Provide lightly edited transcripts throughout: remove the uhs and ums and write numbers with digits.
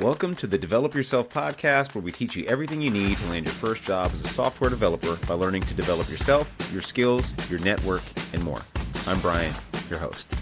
Welcome to the Develop Yourself podcast, where we teach you everything you need to land your first job as a software developer by learning to develop yourself, your skills, your network, and more. I'm Brian, your host.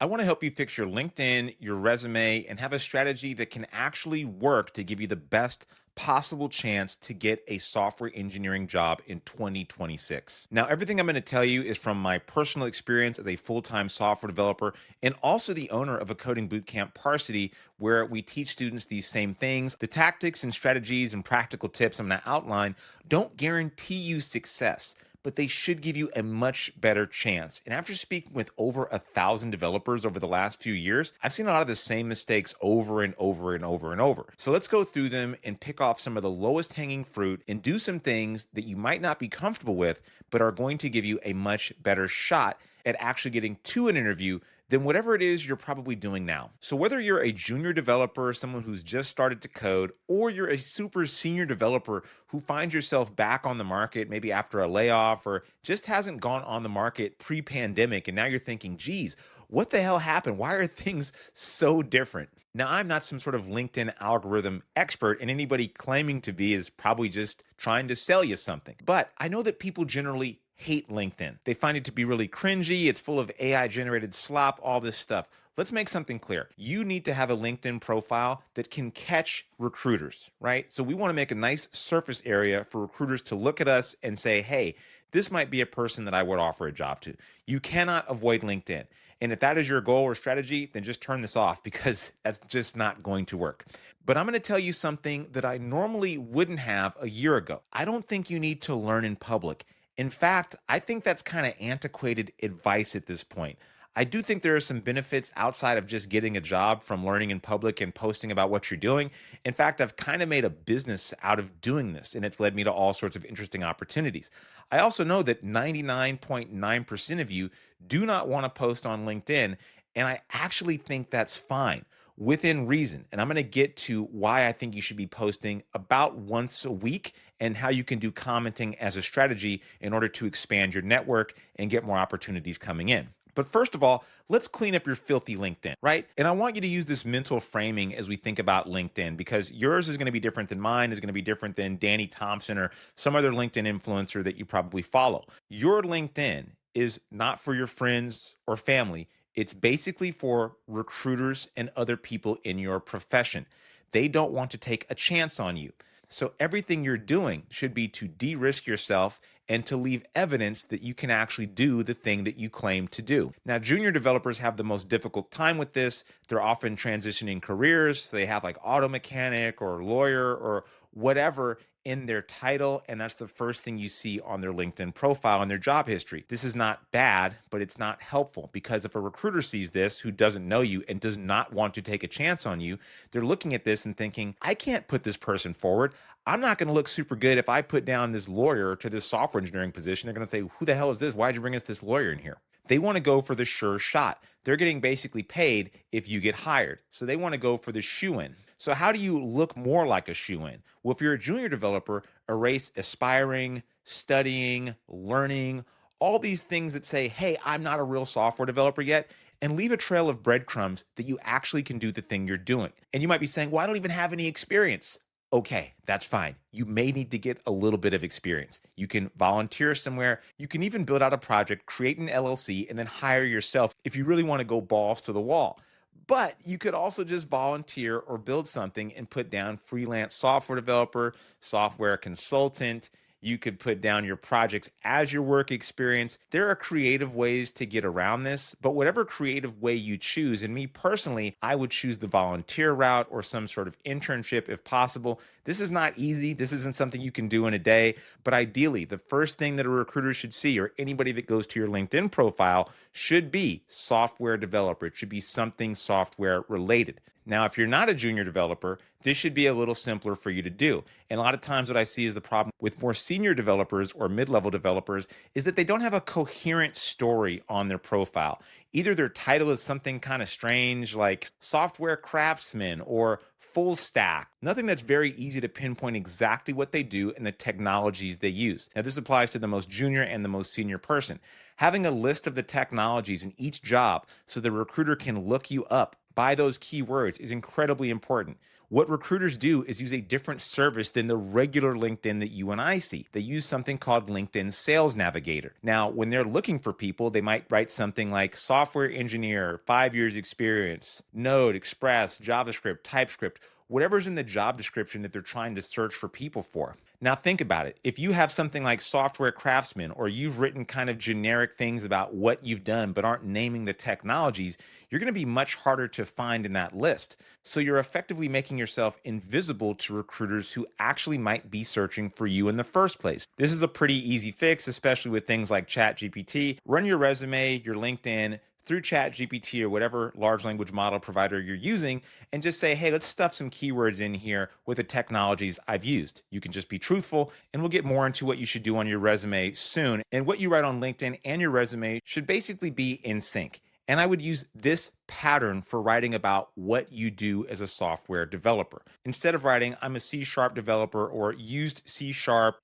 I want to help you fix your LinkedIn, your resume, and have a strategy that can actually work to give you the best possible chance to get a software engineering job in 2026. Now, everything I'm going to tell you is from my personal experience as a full-time software developer and also the owner of a coding bootcamp, Parsity, where we teach students these same things. The tactics and strategies and practical tips I'm going to outline don't guarantee you success, but they should give you a much better chance. And after speaking with over 1,000 developers over the last few years, I've seen a lot of the same mistakes over and over and over and over. So let's go through them and pick off some of the lowest hanging fruit and do some things that you might not be comfortable with, but are going to give you a much better shot at actually getting to an interview than whatever it is you're probably doing now. So whether you're a junior developer, someone who's just started to code, or you're a super senior developer who finds yourself back on the market, maybe after a layoff, or just hasn't gone on the market pre-pandemic, and now you're thinking, geez, what the hell happened? Why are things so different? Now, I'm not some sort of LinkedIn algorithm expert, and anybody claiming to be is probably just trying to sell you something. But I know that people generally hate LinkedIn. They find it to be really cringy. It's full of AI generated slop, all this stuff. Let's make something clear. You need to have a LinkedIn profile that can catch recruiters, right? So we want to make a nice surface area for recruiters to look at us and say, hey, this might be a person that I would offer a job to. You cannot avoid LinkedIn. And if that is your goal or strategy, then just turn this off, because that's just not going to work. But I'm going to tell you something that I normally wouldn't have a year ago. I don't think you need to learn in public. In fact, I think that's kind of antiquated advice at this point. I do think there are some benefits outside of just getting a job from learning in public and posting about what you're doing. In fact, I've kind of made a business out of doing this, and it's led me to all sorts of interesting opportunities. I also know that 99.9% of you do not want to post on LinkedIn, and I actually think that's fine within reason. And I'm going to get to why I think you should be posting about once a week and how you can do commenting as a strategy in order to expand your network and get more opportunities coming in. But first of all, let's clean up your filthy LinkedIn, right? And I want you to use this mental framing as we think about LinkedIn, because yours is going to be different than mine, is going to be different than Danny Thompson or some other LinkedIn influencer that you probably follow. Your LinkedIn is not for your friends or family. It's basically for recruiters and other people in your profession. They don't want to take a chance on you. So everything you're doing should be to de-risk yourself and to leave evidence that you can actually do the thing that you claim to do. Now, junior developers have the most difficult time with this. They're often transitioning careers. They have like auto mechanic or lawyer or whatever in their title, and that's the first thing you see on their LinkedIn profile and their job history. This is not bad, but it's not helpful, because if a recruiter sees this who doesn't know you and does not want to take a chance on you, they're looking at this and thinking, I can't put this person forward. I'm not going to look super good if I put down this lawyer to this software engineering position. They're going to say, who the hell is this? Why'd you bring us this lawyer in here? They want to go for the sure shot. They're getting basically paid if you get hired. So they want to go for the shoe-in. So how do you look more like a shoe-in? Well, if you're a junior developer, erase aspiring, studying, learning, all these things that say, hey, I'm not a real software developer yet, and leave a trail of breadcrumbs that you actually can do the thing you're doing. And you might be saying, well, I don't even have any experience. Okay, that's fine. You may need to get a little bit of experience. You can volunteer somewhere. You can even build out a project, create an LLC, and then hire yourself if you really want to go balls to the wall. But you could also just volunteer or build something and put down freelance software developer, software consultant. You could put down your projects as your work experience. There are creative ways to get around this, but whatever creative way you choose, and me personally, I would choose the volunteer route or some sort of internship if possible. This is not easy. This isn't something you can do in a day, but ideally, the first thing that a recruiter should see, or anybody that goes to your LinkedIn profile, should be software developer. It should be something software related. Now, if you're not a junior developer, this should be a little simpler for you to do. And a lot of times what I see is the problem with more senior developers or mid-level developers is that they don't have a coherent story on their profile. Either their title is something kind of strange like software craftsman or full stack, nothing that's very easy to pinpoint exactly what they do and the technologies they use. Now, this applies to the most junior and the most senior person. Having a list of the technologies in each job so the recruiter can look you up by those keywords is incredibly important. What recruiters do is use a different service than the regular LinkedIn that you and I see. They use something called LinkedIn Sales Navigator. Now, when they're looking for people, they might write something like software engineer, 5 years experience, Node, Express, JavaScript, TypeScript, whatever's in the job description that they're trying to search for people for. Now think about it. If you have something like software craftsman, or you've written kind of generic things about what you've done but aren't naming the technologies, you're going to be much harder to find in that list. So you're effectively making yourself invisible to recruiters who actually might be searching for you in the first place. This is a pretty easy fix, especially with things like ChatGPT. Run your resume, your LinkedIn, through ChatGPT or whatever large language model provider you're using, and just say, hey, let's stuff some keywords in here with the technologies I've used. You can just be truthful, and we'll get more into what you should do on your resume soon. And what you write on LinkedIn and your resume should basically be in sync. And I would use this pattern for writing about what you do as a software developer. Instead of writing, I'm a C# developer, or used C#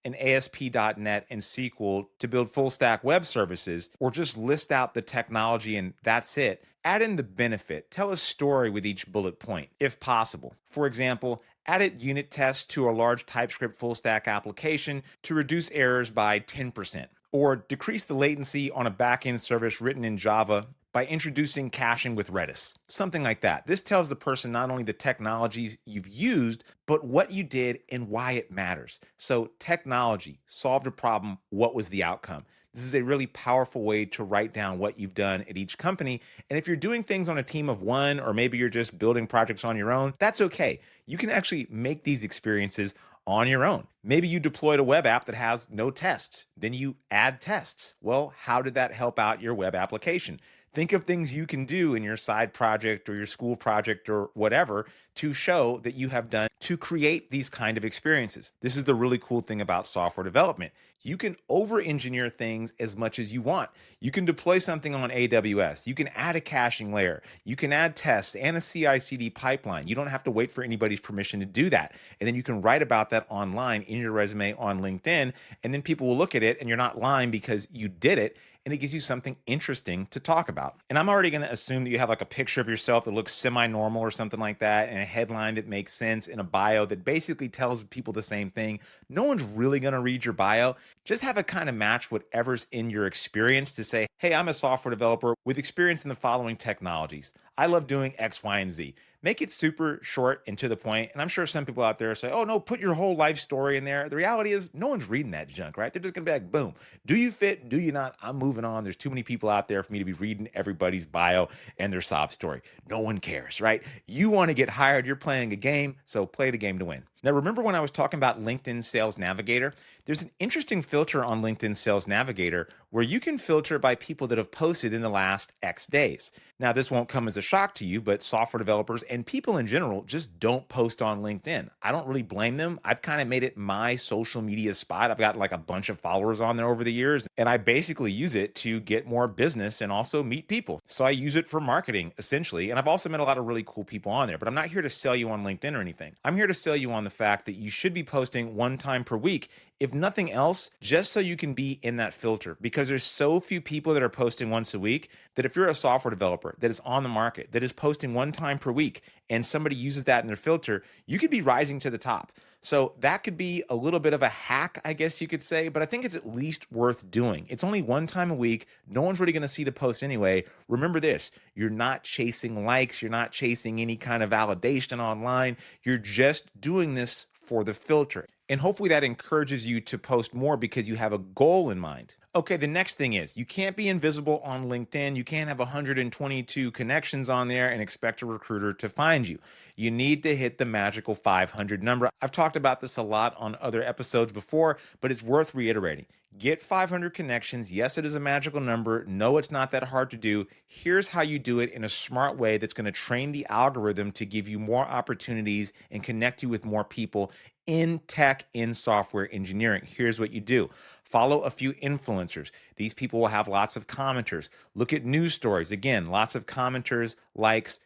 and ASP.NET and SQL to build full stack web services, or just list out the technology and that's it, add in the benefit. Tell a story with each bullet point, if possible. For example, added unit tests to a large TypeScript full stack application to reduce errors by 10%, or decrease the latency on a backend service written in Java by introducing caching with Redis, something like that. This tells the person not only the technologies you've used, but what you did and why it matters. So technology solved a problem. What was the outcome? This is a really powerful way to write down what you've done at each company. And if you're doing things on a team of one, or maybe you're just building projects on your own, that's okay. You can actually make these experiences on your own. Maybe you deployed a web app that has no tests. Then you add tests. Well, how did that help out your web application? Think of things you can do in your side project or your school project or whatever to show that you have done to create these kind of experiences. This is the really cool thing about software development. You can over-engineer things as much as you want. You can deploy something on AWS. You can add a caching layer. You can add tests and a CI/CD pipeline. You don't have to wait for anybody's permission to do that. And then you can write about that online in your resume on LinkedIn, and then people will look at it and you're not lying because you did it. And it gives you something interesting to talk about. And I'm already going to assume that you have like a picture of yourself that looks semi-normal or something like that, and a headline that makes sense, in a bio that basically tells people the same thing. No one's really going to read your bio. Just have it kind of match whatever's in your experience to say, hey, I'm a software developer with experience in the following technologies. I love doing X, Y, and Z. Make it super short and to the point. And I'm sure some people out there say, oh no, put your whole life story in there. The reality is no one's reading that junk, right? They're just gonna be like, boom, do you fit? Do you not? I'm moving on. There's too many people out there for me to be reading everybody's bio and their sob story. No one cares, right? You want to get hired. You're playing a game, so play the game to win. Now, remember when I was talking about LinkedIn Sales Navigator? There's an interesting filter on LinkedIn Sales Navigator where you can filter by people that have posted in the last X days. Now, this won't come as a shock to you, but software developers and people in general just don't post on LinkedIn. I don't really blame them. I've kind of made it my social media spot. I've got like a bunch of followers on there over the years, and I basically use it to get more business and also meet people. So I use it for marketing, essentially. And I've also met a lot of really cool people on there, but I'm not here to sell you on LinkedIn or anything. I'm here to sell you on the fact that you should be posting one time per week, if nothing else, just so you can be in that filter, because there's so few people that are posting once a week that if you're a software developer that is on the market, that is posting one time per week, and somebody uses that in their filter, you could be rising to the top. So that could be a little bit of a hack, I guess you could say, but I think it's at least worth doing. It's only one time a week. No one's really going to see the post anyway. Remember this, you're not chasing likes. You're not chasing any kind of validation online. You're just doing this for the filter. And hopefully that encourages you to post more because you have a goal in mind. Okay, the next thing is you can't be invisible on LinkedIn. You can't have 122 connections on there and expect a recruiter to find you. You need to hit the magical 500 number. I've talked about this a lot on other episodes before, but it's worth reiterating. Get 500 connections. Yes, it is a magical number. No, it's not that hard to do. Here's how you do it in a smart way that's going to train the algorithm to give you more opportunities and connect you with more people in tech, in software engineering. Here's what you do. Follow a few influencers. These people will have lots of commenters. Look at news stories. Again, lots of commenters, likes,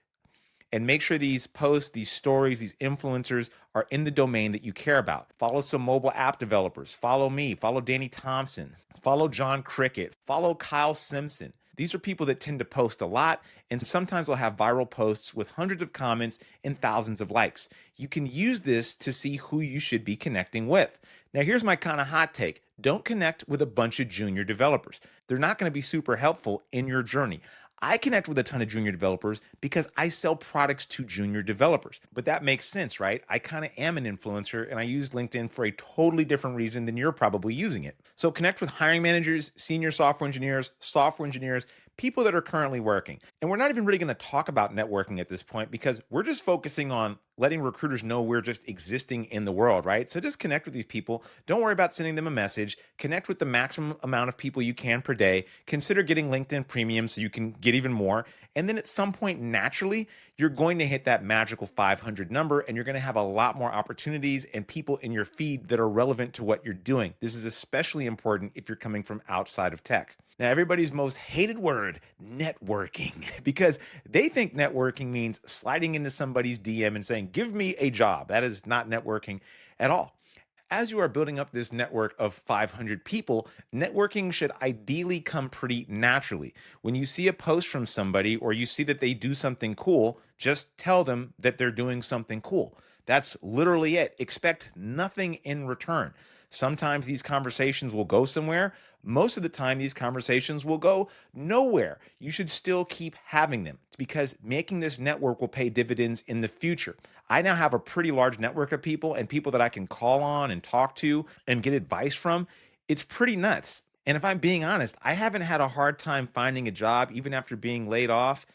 and make sure these posts, these stories, these influencers are in the domain that you care about. Follow some mobile app developers. Follow me. Follow Danny Thompson. Follow John Cricket. Follow Kyle Simpson. These are people that tend to post a lot, and sometimes will have viral posts with hundreds of comments and thousands of likes. You can use this to see who you should be connecting with. Now, here's my kind of hot take. Don't connect with a bunch of junior developers. They're not going to be super helpful in your journey. I connect with a ton of junior developers because I sell products to junior developers. But that makes sense, right? I kind of am an influencer and I use LinkedIn for a totally different reason than you're probably using it. So connect with hiring managers, senior software engineers, people that are currently working. And we're not even really going to talk about networking at this point because we're just focusing on letting recruiters know we're just existing in the world, right? So just connect with these people. Don't worry about sending them a message. Connect with the maximum amount of people you can per day. Consider getting LinkedIn Premium so you can get even more. And then at some point, naturally, you're going to hit that magical 500 number and you're going to have a lot more opportunities and people in your feed that are relevant to what you're doing. This is especially important if you're coming from outside of tech. Now, everybody's most hated word, networking, because they think networking means sliding into somebody's DM and saying, give me a job. That is not networking at all. As you are building up this network of 500 people, networking should ideally come pretty naturally. When you see a post from somebody or you see that they do something cool, just tell them that they're doing something cool. That's literally it. Expect nothing in return. Sometimes these conversations will go somewhere. Most of the time, these conversations will go nowhere. You should still keep having them because making this network will pay dividends in the future. I now have a pretty large network of people and people that I can call on and talk to and get advice from. It's pretty nuts. And if I'm being honest, I haven't had a hard time finding a job even after being laid off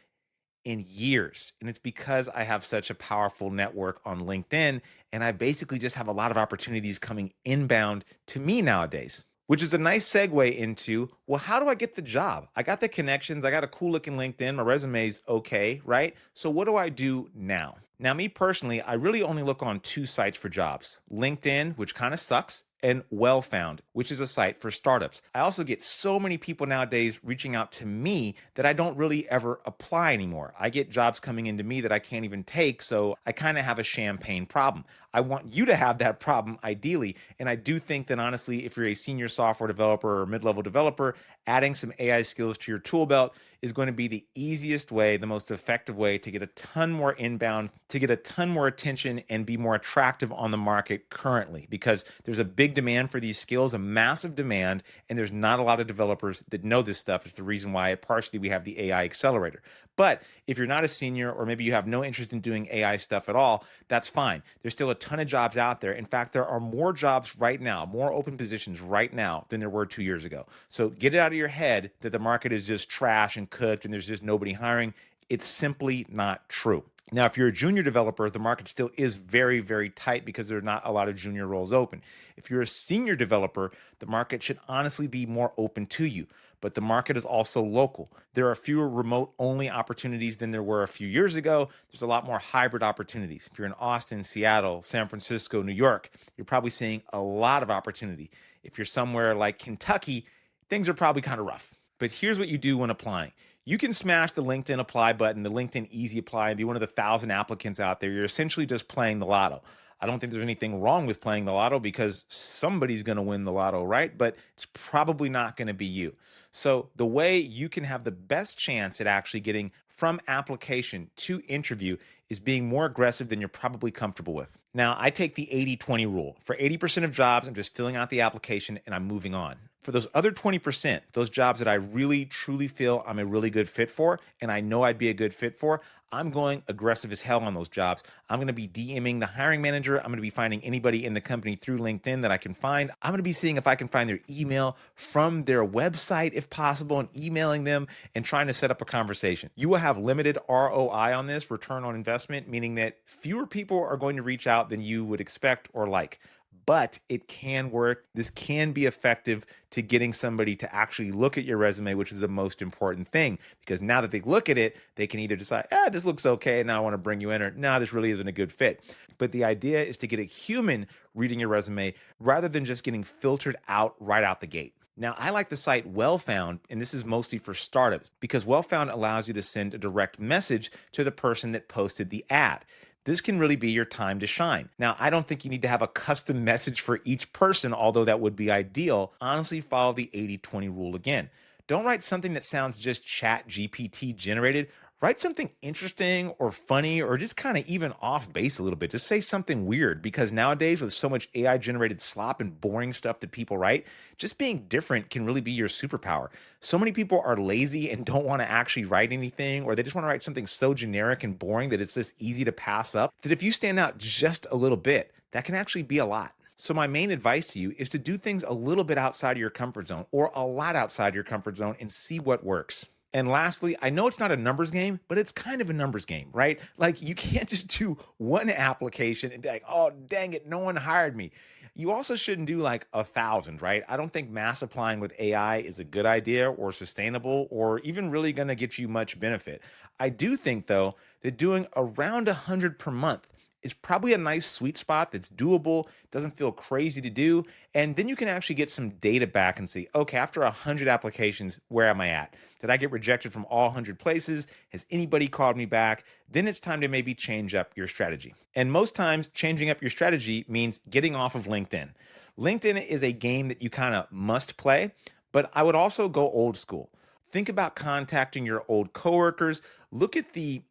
in years. And it's because I have such a powerful network on LinkedIn. And I basically just have a lot of opportunities coming inbound to me nowadays, which is a nice segue into, well, how do I get the job? I got the connections. I got a cool looking LinkedIn. My resume's okay, right? So what do I do now? Now, me personally, I really only look on two sites for jobs, LinkedIn, which kind of sucks, and Well Found, which is a site for startups. I also get so many people nowadays reaching out to me that I don't really ever apply anymore. I get jobs coming into me that I can't even take, so I kind of have a champagne problem. I want you to have that problem ideally, and I do think that honestly, if you're a senior software developer or mid-level developer, adding some AI skills to your tool belt is going to be the easiest way, the most effective way to get a ton more inbound, to get a ton more attention and be more attractive on the market currently, because there's a big demand for these skills, a massive demand, and there's not a lot of developers that know this stuff. It's the reason why partially we have the AI accelerator. But if you're not a senior or maybe you have no interest in doing AI stuff at all, that's fine. There's still a ton of jobs out there. In fact, there are more jobs right now, more open positions right now than there were 2 years ago. So get it out of your head that the market is just trash and cooked and there's just nobody hiring. It's simply not true. Now, if you're a junior developer, the market still is very, very tight because there are not a lot of junior roles open. If you're a senior developer, the market should honestly be more open to you. But the market is also local. There are fewer remote-only opportunities than there were a few years ago. There's a lot more hybrid opportunities. If you're in Austin, Seattle, San Francisco, New York, you're probably seeing a lot of opportunity. If you're somewhere like Kentucky, things are probably kind of rough. But here's what you do when applying. You can smash the LinkedIn apply button, the LinkedIn easy apply, and be one of the 1,000 applicants out there. You're essentially just playing the lotto. I don't think there's anything wrong with playing the lotto because somebody's going to win the lotto, right? But it's probably not going to be you. So the way you can have the best chance at actually getting from application to interview is being more aggressive than you're probably comfortable with. Now, I take the 80-20 rule. For 80% of jobs, I'm just filling out the application and I'm moving on. For those other 20%, those jobs that I really, truly feel I'm a really good fit for, and I know I'd be a good fit for, I'm going aggressive as hell on those jobs. I'm going to be DMing the hiring manager. I'm going to be finding anybody in the company through LinkedIn that I can find. I'm going to be seeing if I can find their email from their website, if possible, and emailing them and trying to set up a conversation. You will have limited ROI on this, return on investment, meaning that fewer people are going to reach out than you would expect or like. But it can work. This can be effective to getting somebody to actually look at your resume, which is the most important thing. Because now that they look at it, they can either decide, this looks okay, and now I want to bring you in, or no, this really isn't a good fit. But the idea is to get a human reading your resume rather than just getting filtered out right out the gate. Now, I like the site Well Found, and this is mostly for startups, because Well Found allows you to send a direct message to the person that posted the ad. This can really be your time to shine. Now, I don't think you need to have a custom message for each person, although that would be ideal. Honestly, follow the 80-20 rule again. don't write something that sounds just chat GPT generated. Write something interesting or funny or just kind of even off base a little bit. Just say something weird, because nowadays with so much AI generated slop and boring stuff that people write, just being different can really be your superpower. So many people are lazy and don't want to actually write anything, or they just want to write something so generic and boring that it's just easy to pass up, that if you stand out just a little bit, that can actually be a lot. So my main advice to you is to do things a little bit outside of your comfort zone, or a lot outside your comfort zone, and see what works. And lastly, I know it's not a numbers game, but it's kind of a numbers game, right? Like, you can't just do one application and be like, oh, dang it, no one hired me. You also shouldn't do like 1,000, right? I don't think mass applying with AI is a good idea or sustainable or even really going to get you much benefit. I do think, though, that doing around 100 per month is probably a nice sweet spot that's doable, doesn't feel crazy to do. And then you can actually get some data back and see, okay, after 100 applications, where am I at? Did I get rejected from all 100 places? Has anybody called me back? Then it's time to maybe change up your strategy. And most times, changing up your strategy means getting off of LinkedIn. LinkedIn is a game that you kind of must play, but I would also go old school. Think about contacting your old coworkers. Look at the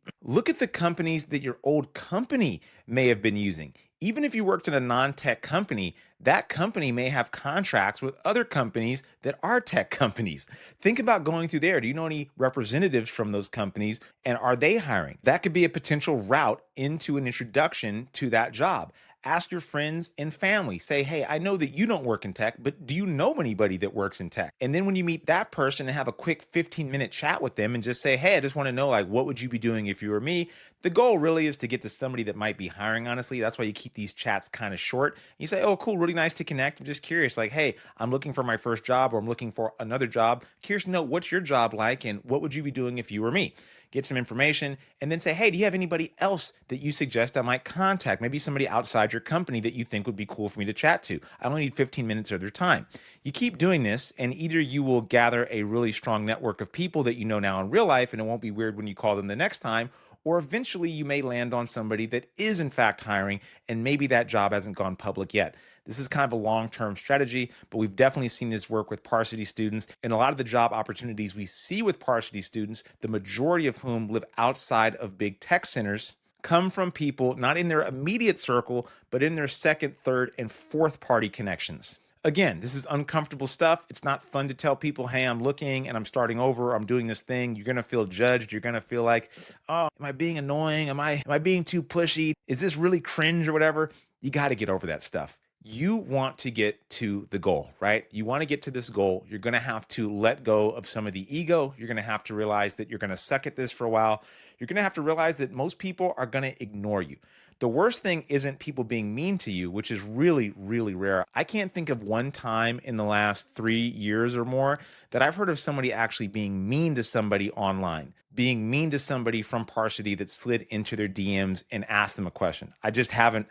companies that your old company may have been using. Even if you worked in a non-tech company, that company may have contracts with other companies that are tech companies. Think about going through there. Do you know any representatives from those companies, and are they hiring? That could be a potential route into an introduction to that job. Ask your friends and family. Say, hey, I know that you don't work in tech, but do you know anybody that works in tech? And then when you meet that person and have a quick 15-minute chat with them and just say, hey, I just want to know, like, what would you be doing if you were me? The goal really is to get to somebody that might be hiring, honestly. That's why you keep these chats kind of short. You say, oh, cool, really nice to connect. I'm just curious, like, hey, I'm looking for my first job, or I'm looking for another job. Curious to know, what's your job like and what would you be doing if you were me? Get some information and then say, hey, do you have anybody else that you suggest I might contact? Maybe somebody outside your company that you think would be cool for me to chat to. I only need 15 minutes of their time. You keep doing this, and either you will gather a really strong network of people that you know now in real life, and it won't be weird when you call them the next time, or eventually you may land on somebody that is in fact hiring, and maybe that job hasn't gone public yet. This is kind of a long-term strategy, but we've definitely seen this work with Parsity students. And a lot of the job opportunities we see with Parsity students, the majority of whom live outside of big tech centers, come from people not in their immediate circle, but in their second, third, and fourth party connections. Again, this is uncomfortable stuff. It's not fun to tell people, hey, I'm looking and I'm starting over. I'm doing this thing. You're going to feel judged. You're going to feel like, oh, am I being annoying? Am I being too pushy? Is this really cringe or whatever? You got to get over that stuff. You want to get to the goal, right? You want to get to this goal. You're going to have to let go of some of the ego. You're going to have to realize that you're going to suck at this for a while. You're going to have to realize that most people are going to ignore you. The worst thing isn't people being mean to you, which is really, really rare. I can't think of one time in the last 3 years or more that I've heard of somebody actually being mean to somebody online, being mean to somebody from Parsity that slid into their DMs and asked them a question. I just haven't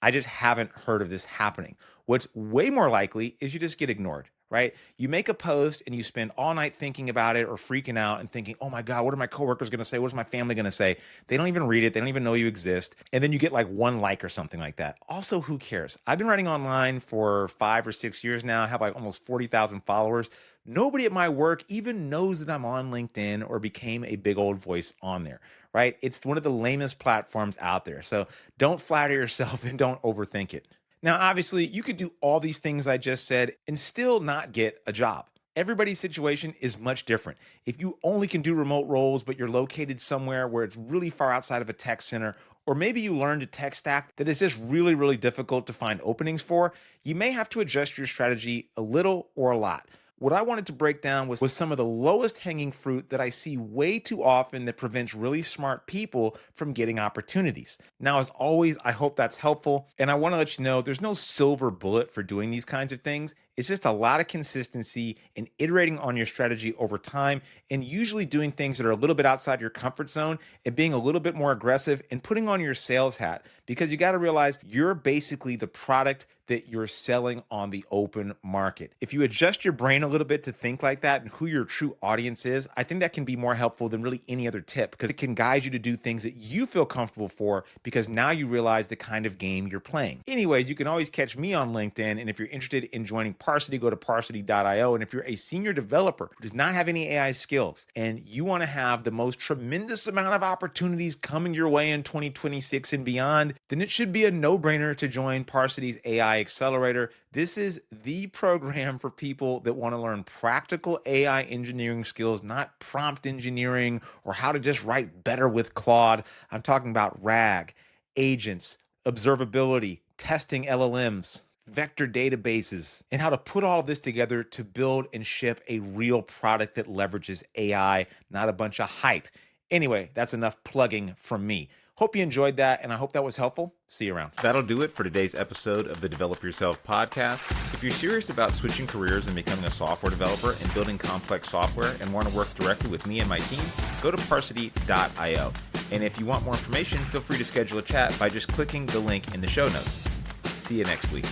heard of this happening. What's way more likely is you just get ignored, right? You make a post and you spend all night thinking about it or freaking out and thinking, oh my God, what are my coworkers going to say? What is my family going to say? They don't even read it. They don't even know you exist. And then you get like one like or something like that. Also, who cares? I've been writing online for 5 or 6 years now. I have like almost 40,000 followers. Nobody at my work even knows that I'm on LinkedIn or became a big old voice on there, right? It's one of the lamest platforms out there. So don't flatter yourself and don't overthink it. Now, obviously, you could do all these things I just said and still not get a job. Everybody's situation is much different. If you only can do remote roles, but you're located somewhere where it's really far outside of a tech center, or maybe you learned a tech stack that is just really, really difficult to find openings for, you may have to adjust your strategy a little or a lot. What I wanted to break down was some of the lowest hanging fruit that I see way too often that prevents really smart people from getting opportunities. Now, as always, I hope that's helpful. And I want to let you know there's no silver bullet for doing these kinds of things. It's just a lot of consistency and iterating on your strategy over time, and usually doing things that are a little bit outside your comfort zone and being a little bit more aggressive and putting on your sales hat, because you got to realize you're basically the product that you're selling on the open market. If you adjust your brain a little bit to think like that and who your true audience is, I think that can be more helpful than really any other tip, because it can guide you to do things that you feel comfortable for, because now you realize the kind of game you're playing. Anyways, you can always catch me on LinkedIn, and if you're interested in joining Parsity, go to parsity.io. And if you're a senior developer who does not have any AI skills and you want to have the most tremendous amount of opportunities coming your way in 2026 and beyond, then it should be a no-brainer to join Parsity's AI Accelerator. This is the program for people that want to learn practical AI engineering skills, not prompt engineering or how to just write better with Claude. I'm talking about RAG, agents, observability, testing LLMs, vector databases, and how to put all of this together to build and ship a real product that leverages AI, not a bunch of hype. Anyway, that's enough plugging from me. Hope you enjoyed that, and I hope that was helpful. See you around. That'll do it for today's episode of the Develop Yourself podcast. If you're serious about switching careers and becoming a software developer and building complex software and want to work directly with me and my team, go to parsity.io. And if you want more information, feel free to schedule a chat by just clicking the link in the show notes. See you next week.